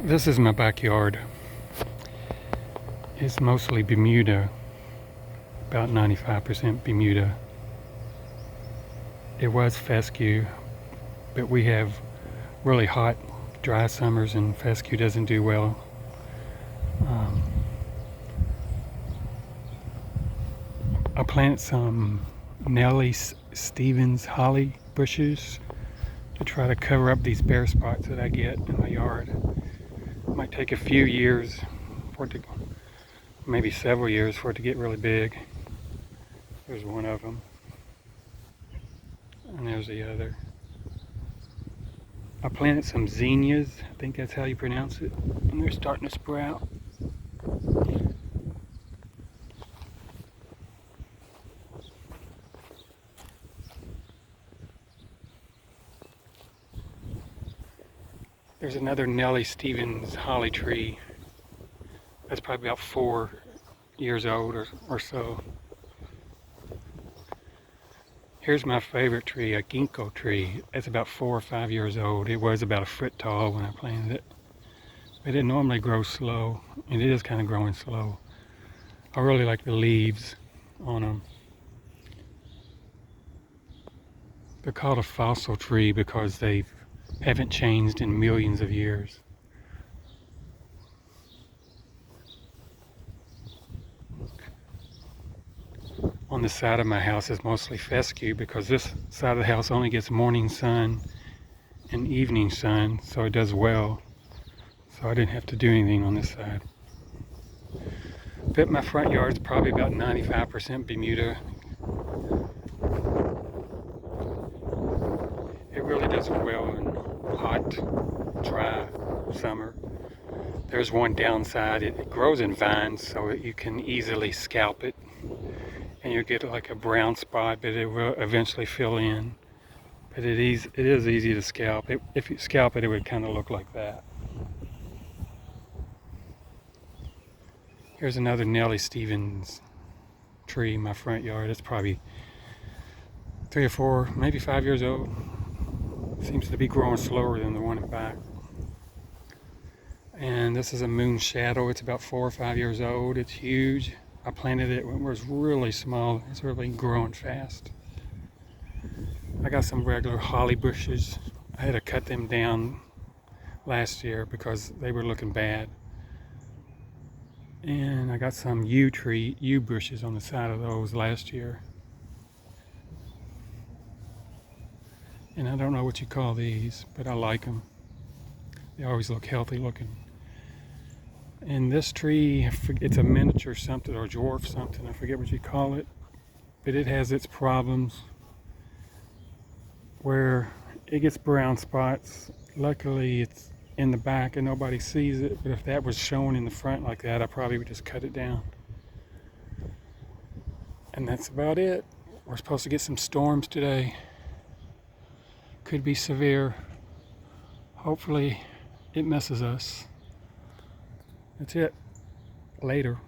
This is my backyard. It's mostly Bermuda, about 95% Bermuda. It was fescue, but we have really hot, dry summers and fescue doesn't do well. I planted some Nellie Stevens holly bushes to try to cover up these bare spots that I get in my yard. It might take a few years for it to, maybe several years for it to get really big. There's one of them, and there's the other. I planted some zinnias, I think that's how you pronounce it, and they're starting to sprout. There's another Nellie Stevens holly tree that's probably about 4 years old or so. Here's my favorite tree, a ginkgo tree. It's about 4 or 5 years old. It was about a foot tall when I planted it. But it normally grows slow, and it is kind of growing slow. I really like the leaves on them. They're called a fossil tree because they haven't changed in millions of years. On the side of my house is mostly fescue because this side of the house only gets morning sun and evening sun, so it does well. So I didn't have to do anything on this side. But my front yard is probably about 95% Bermuda. It really does well in hot, dry summer. There's one downside. It grows in vines, so you can easily scalp it. And you get like a brown spot, but it will eventually fill in. But it is easy to scalp. If you scalp it, it would kind of look like that. Here's another Nellie Stevens tree in my front yard. It's probably 3 or 4, maybe 5 years old. Seems to be growing slower than the one in back. And this is a moon shadow. It's about 4 or 5 years old. It's huge. I planted it when it was really small. It's really growing fast. I got some regular holly bushes. I had to cut them down last year because they were looking bad. And I got some yew bushes on the side of those last year. And I don't know what you call these, but I like them. They always look healthy looking. And this tree, it's a miniature something or dwarf something, I forget what you call it, but it has its problems where it gets brown spots. Luckily it's in the back and nobody sees it, but if that was shown in the front like that, I probably would just cut it down. And that's about it. We're supposed to get some storms today. Could be severe. Hopefully it misses us. That's it. Later.